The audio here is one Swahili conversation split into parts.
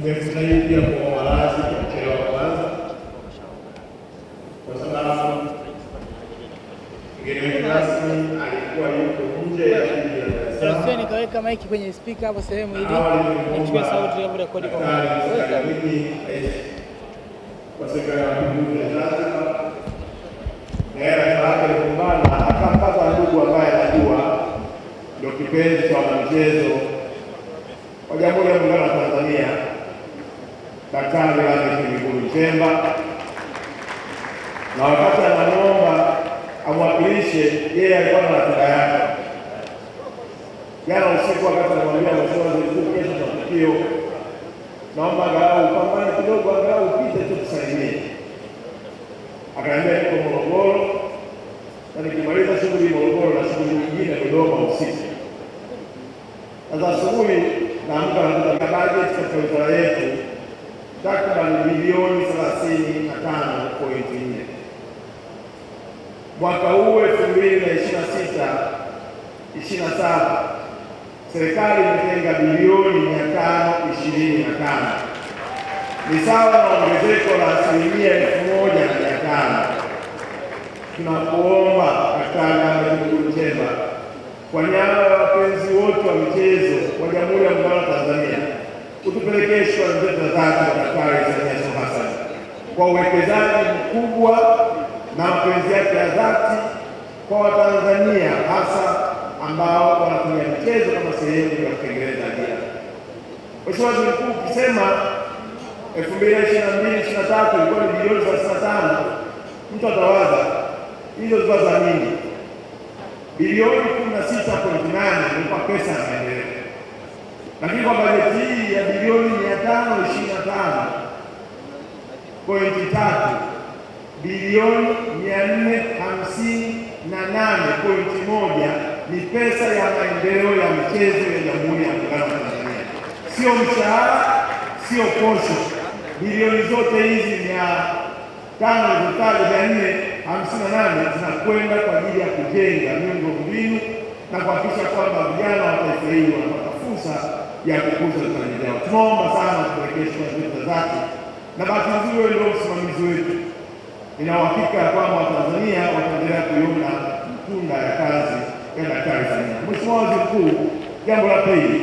Tumefurahi pia kwa malazi kwa mchezo wa kwanza, kwa sababu mgeni wetu rasmi alikuwa yuko nje ya jiji la Dar es Salaam. Nikaweka maiki kwenye speaker hapo sehemu ili nichukue sauti ya rekodi kwa kwa serikali ya Mapinduzi ya Zanzibar. Naera yake kumbana akampata ndugu ambaye anajua ndio kipenzi cha wanamichezo wa Jamhuri ya Muungano wa Tanzania, Daktari Lameck Mwigulu Nchemba, na wakati anamuomba amwakilishe, yeye alikuwa na ratiba yake. Jana usiku wakati anamwambia Mheshimiwa Waziri Mkuu, kesho tuna tukio, naomba angalau upambane kidogo, angalau upite tu tusaidie. Akaniambia niko Morogoro na nikimaliza shughuli Morogoro na shughuli nyingine Dodoma usiku. Sasa asubuhi naamka na bajeti katika wizara yetu takriban bilioni 35.4. Mwaka huu 2026/27 serikali imetenga bilioni 525, ni sawa na ongezeko la 1,500. Tunakuomba Daktari Lameck Mwigulu Nchemba, kwa niaba ya wapenzi wote wa michezo wa Jamhuri ya Muungano wa Tanzania, utupelekee shukrani zetu za dhati kwa Daktari Samia Suluhu Hassan kwa uwekezaji mkubwa na mapenzi yake ya dhati kwa Watanzania, hasa ambao wanatumia michezo kama sehemu ya kutengeneza ajira. Mheshimiwa Waziri Mkuu, ukisema 2022/23 ilikuwa ni bilioni 35, mtu atawaza hizo zilikuwa za nini? Bilioni 16.8 ni kwa pesa ya maendeleo, lakini kwa bajeti hii ya bilioni 525.3 bilioni 458.1 ni pesa ya maendeleo ya michezo ya Jamhuri ya Muungano wa Tanzania, sio mshahara, sio posho. Bilioni zote hizi 458 zinakwenda kwa ajili ya kujenga miundombinu na kuhakikisha kwamba vijana wa taifa hili wanapata fursa ya kukuza vipaji vyao. Tunaomba sana tupelekee shukrani zetu za dhati, na bahati nzuri wewe ndio msimamizi wetu. Nina uhakika ya kwamba Watanzania wataendelea kuiona matunda ya kazi ya Daktari Samia. Mheshimiwa Waziri Mkuu, jambo la pili,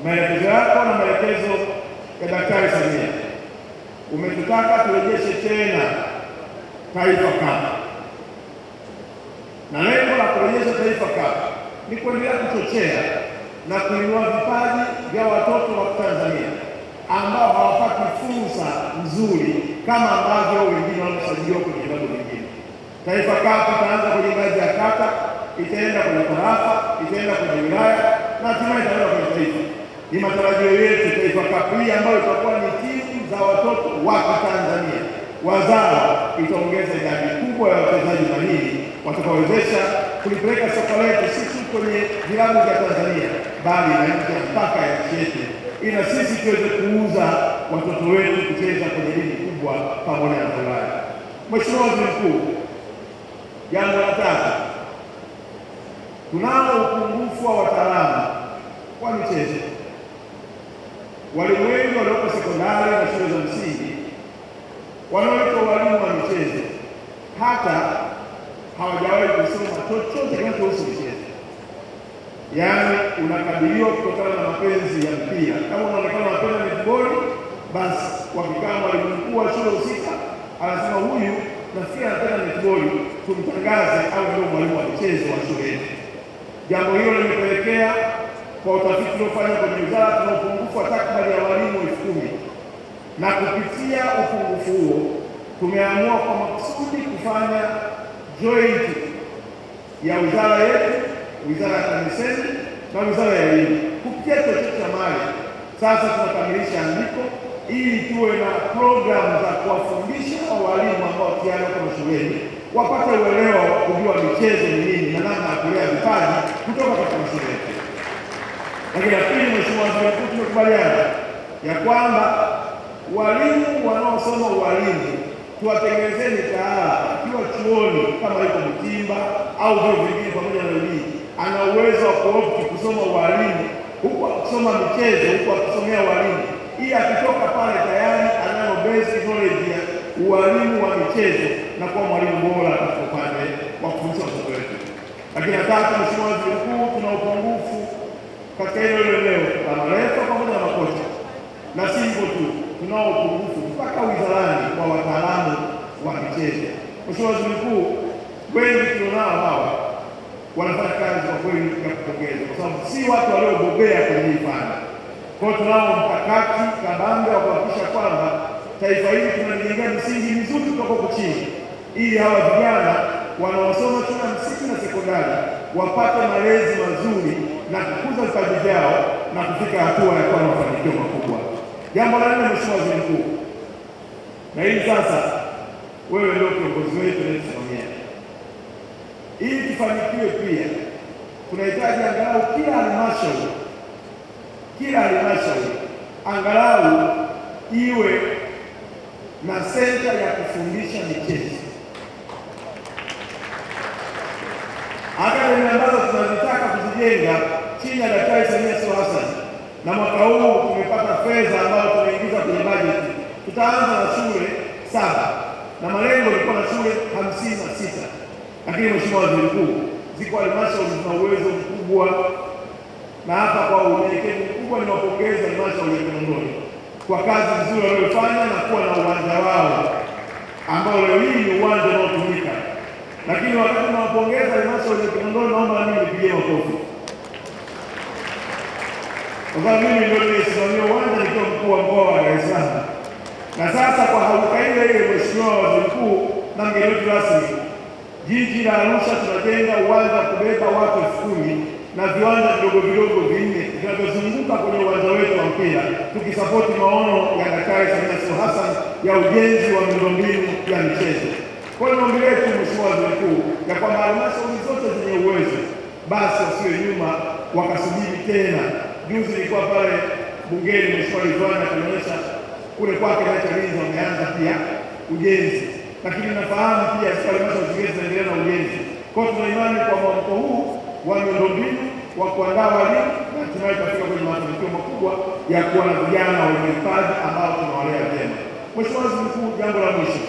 maelekezo yako na maelekezo ya Daktari Samia, umetutaka turejeshe tena Taifa Cup, na lengo la kurejesha Taifa Cup ni kuendelea kuchochea na kuinua vipaji vya watoto wa Tanzania ambao hawapati fursa nzuri kama ambavyo wengine wamesajiliwa kwenye vilabu vingine. Taifa Cup itaanza kwenye ngazi ya kata, itaenda kwenye tarafa, itaenda kwenye wilaya na hatimaye itaenda kwenye taifa. Ni matarajio yetu Taifa Cup hii ambayo itakuwa ni timu za watoto wa Tanzania wazawa itaongeza idadi kubwa ya wachezaji mahiri watakaowezesha kulipeleka soka letu si tu kwenye vilabu vya Tanzania bali na nje ya mpaka ya nchi yetu, ili sisi tuweze kuuza watoto wetu kucheza kwenye ligi kubwa pamoja na Ulaya. Mheshimiwa Waziri Mkuu, jambo la tatu, tunao upungufu wa wataalamu wa michezo. Walimu wengi walioko sekondari na shule za msingi wanaoitwa walimu wa michezo hata hawajawahi kusoma chochote kinachohusu michezo. Yaani unakabiliwa kutokana na mapenzi ya mpira. Kama unaonekana unapenda netball, basi wakikaa mwalimu mkuu wa shule husika anasema huyu nafikiri anapenda netball, tumtangaze au ndio mwalimu wa michezo wa shule yetu. Jambo hilo limepelekea kwa utafiti uliofanywa kwenye wizara tuna upungufu wa takriban ya walimu 10,000, na kupitia upungufu huo tumeamua kwa makusudi kufanya joint ya wizara yetu, wizara ya TAMISEMI na wizara ya elimu. Kupitia chochote cha mali sasa tunakamilisha andiko ili tuwe na programu za kuwafundisha walimu ambao tayari wako mashuleni wapate uelewa wa kujua michezo ni nini na namna ya kulea vipaji kutoka katika mashule yetu. Lakini la pili, Mheshimiwa Waziri Mkuu, tumekubaliana ya kwamba walimu wanaosoma ualimu tuwatengenezeni mitaala akiwa chuoni kama yuko Mtimba au vyuo vingine pamoja na elimu, ana uwezo wa kuopti kusoma ualimu huku akisoma michezo huku akisomea ualimu, ili akitoka pale tayari anayo basic knowledge ya ualimu wa michezo na kuwa mwalimu bora katika upande wa kufundisha watoto wetu. Lakini tatu, Mheshimiwa Waziri Mkuu, tuna upungufu katika hilo eneo la marefa pamoja na makocha, na si hivyo tu, tunao upungufu mpaka wizarani wa wataalamu wa michezo. Mheshimiwa Waziri Mkuu, wengi tulionao hawa wanafanya kazi kwa kweli ya kupongeza, kwa sababu si watu waliobobea kwenye hii fani. Kwa hiyo tunao mkakati kabambe wa kuhakikisha kwamba taifa hili tunajengea misingi mizuri kutoka huko chini, ili hawa vijana wanaosoma shule ya msingi na sekondari wapate malezi mazuri na kukuza vipaji vyao na kufika hatua ya kuwa na mafanikio makubwa. Jambo la nne, Mheshimiwa Waziri Mkuu, na hili sasa wewe ndio kiongozi wetu unayetusimamia, ili tufanikiwe pia tunahitaji angalau kila halmashauri angalau iwe na senta ya kufundisha michezo. Akademi ambazo tunazitaka kuzijenga chini ya Daktari Samia Suluhu Hassan, na mwaka huu tumepata fedha ambayo tumeingiza kwenye bajeti. Tutaanza na shule 7 na malengo ilikuwa na shule 56. Lakini Mheshimiwa Waziri Mkuu, ziko halmashauri zina uwezo mkubwa, na hapa kwa unyenyekevu mkubwa niwapongeza halmashauri ya Kinondoni kwa kazi nzuri waliyofanya na kuwa na uwanja wao ambao leo hii ni uwanja unaotumika. Lakini wakati nawapongeza halmashauri ya Kinondoni, naomba mimi nipigie makofi, kwa sababu mimi ndio nimesimamia uwanja nikiwa mkuu wa mkoa wa Dar es Salaam. Na sasa kwa hauka ile Mheshimiwa Waziri Mkuu na mgeni wetu rasmi, jiji la Arusha tunajenga uwanja wa kubeba watu 10,000 na viwanja vidogo 4 vinavyozunguka kwenye uwanja wetu wa mpira, tukisapoti maono ya Daktari Samia Suluhu Hassan ya ujenzi wa miundombinu ya michezo. Kwa hiyo niombe letu Mheshimiwa Waziri Mkuu, ya kwamba halmashauri zote zenye uwezo basi wasiwe nyuma wakasubiri tena. Juzi nilikuwa pale bungeni, Mheshimiwa Ridhiwani akanionyesha kule kwake na Chalinze wameanza pia ujenzi, lakini nafahamu pia halmashauri zingine zinaendelea na ujenzi. Kwa hiyo tuna imani kwa mwamko huu wa miundombinu wa kuandaa walimu na hatimaye tutafika kwenye mafanikio makubwa ya kuwa na vijana wenye vipaji ambao tunawalea vyema. Mheshimiwa Waziri Mkuu, jambo la mwisho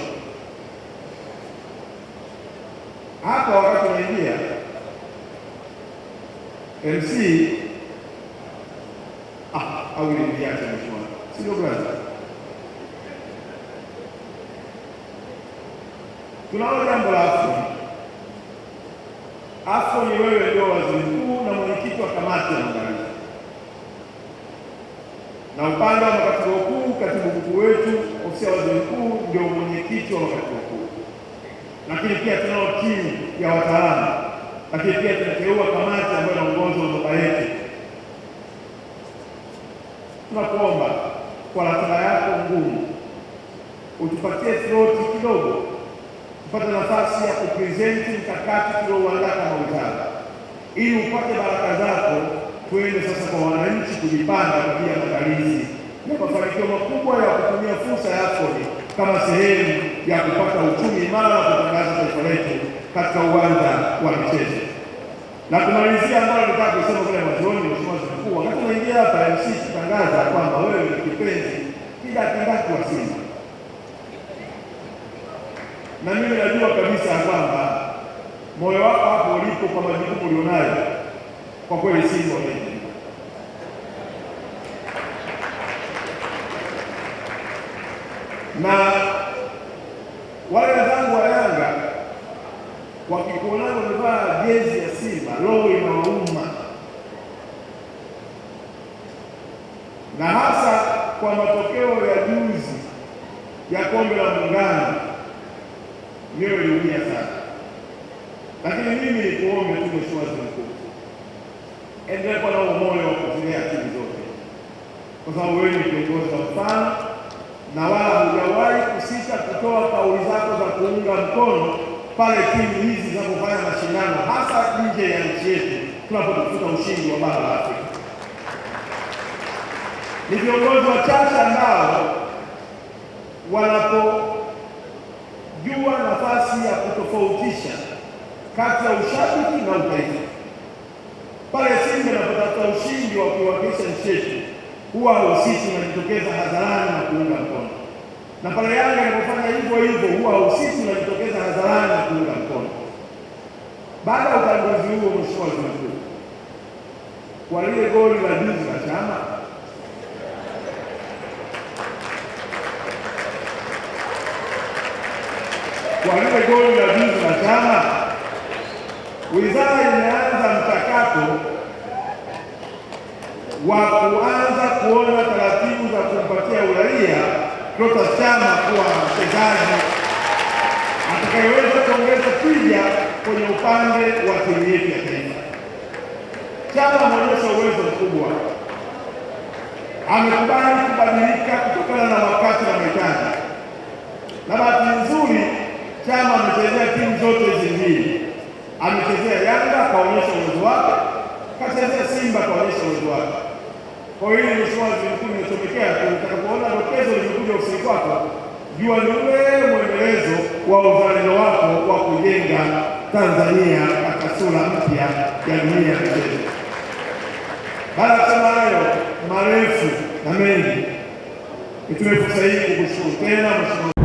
hapa, wakati unaingia MC au niache Mheshimiwa, sio brother, tunao jambo la AFCON. Ni wewe ndio waziri mkuu na mwenyekiti wa kamati ya maandalizi, na upande wa makatibu wakuu, katibu mkuu wetu ofisi ya waziri mkuu ndio mwenyekiti wa makatibu wakuu, lakini pia tunao timu ya wataalamu, lakini pia tunateua kamati ambayo inaongozwa na baba yetu. Tunakuomba kwa ratiba yako ngumu utupatie sloti kidogo, tupate nafasi ya kupresenti mkakati tuliouandaa kama wizara, ili upate baraka zako, tuende sasa kwa wananchi kujipanga kwa ajili ya maandalizi na mafanikio makubwa ya kutumia fursa ya AFCON kama sehemu ya kupata uchumi imara na kutangaza taifa letu katika uwanja wa michezo. Na kumalizia ambalo nitaka kusema kule mwanzoni, Mheshimiwa Waziri Mkuu, wakati unaingia hapa MC kutangaza kwamba wewe ni kipenzi kindaki wa Simba, na mimi najua kabisa kwamba moyo wako hapo ulipo kwa majukumu ulionayo, kwa kweli Simba wengi. Na wale wenzangu wa Yanga wakikuona wamevaa jezi ya Simba, roho inawauma, na hasa kwa matokeo ya juzi ya kombe la Muungano, mioyo iliumia sana. Lakini mimi nikuombe tu Mheshimiwa Waziri Mkuu, endelea kuwa na moyo wa kuzilea timu zote, kwa sababu wewe ni kiongozi wa mfano na wala hujawahi kusita kutoa kauli zako za kuunga mkono pale timu hizi zinapofanya mashindano, hasa nje ya nchi yetu tunapotafuta ushindi wa bara la Afrika. Ni viongozi wachache ambao wanapojua nafasi ya kutofautisha kati ya ushabiki na utaifa. Pale Simba inapotafuta ushindi wa kuiwakilisha nchi yetu, huwa hahusiki, unajitokeza hadharani na kuunga mkono, na pale Yanga inapofanya hivyo hivyo huwa hahusiki, unajitokeza hadharani na kuunga mkono. Baada ya utangulizi huo, Mheshimiwa Waziri Mkuu, kwa lile goli la juzi la Chama, wizara imeanza mchakato wa kuanza kuona taratibu za kumpatia uraia Clatous Chama kuwa mchezaji atakayeweza kuongeza tija kwenye upande wa timu yetu ya taifa. Chama ameonyesha uwezo mkubwa, amekubali kubadilika kutokana na wakati na mahitaji, na bahati nzuri Chama amechezea timu zote hizi mbili. Amechezea Yanga akaonyesha uwezo wake, kachezea Simba akaonyesha uwezo wake. Kwa hiyo Mheshimiwa Waziri Mkuu, nimechomekea tu, utakapoona dokezo limekuja ofisini kwako, jua ni ule mwendelezo wa uzalendo wako wa kujenga Tanzania katika sura mpya ya dunia ya michezo. Baada ya kusema hayo marefu na mengi, nitumie fursa hii kukushukuru tena Mheshimiwa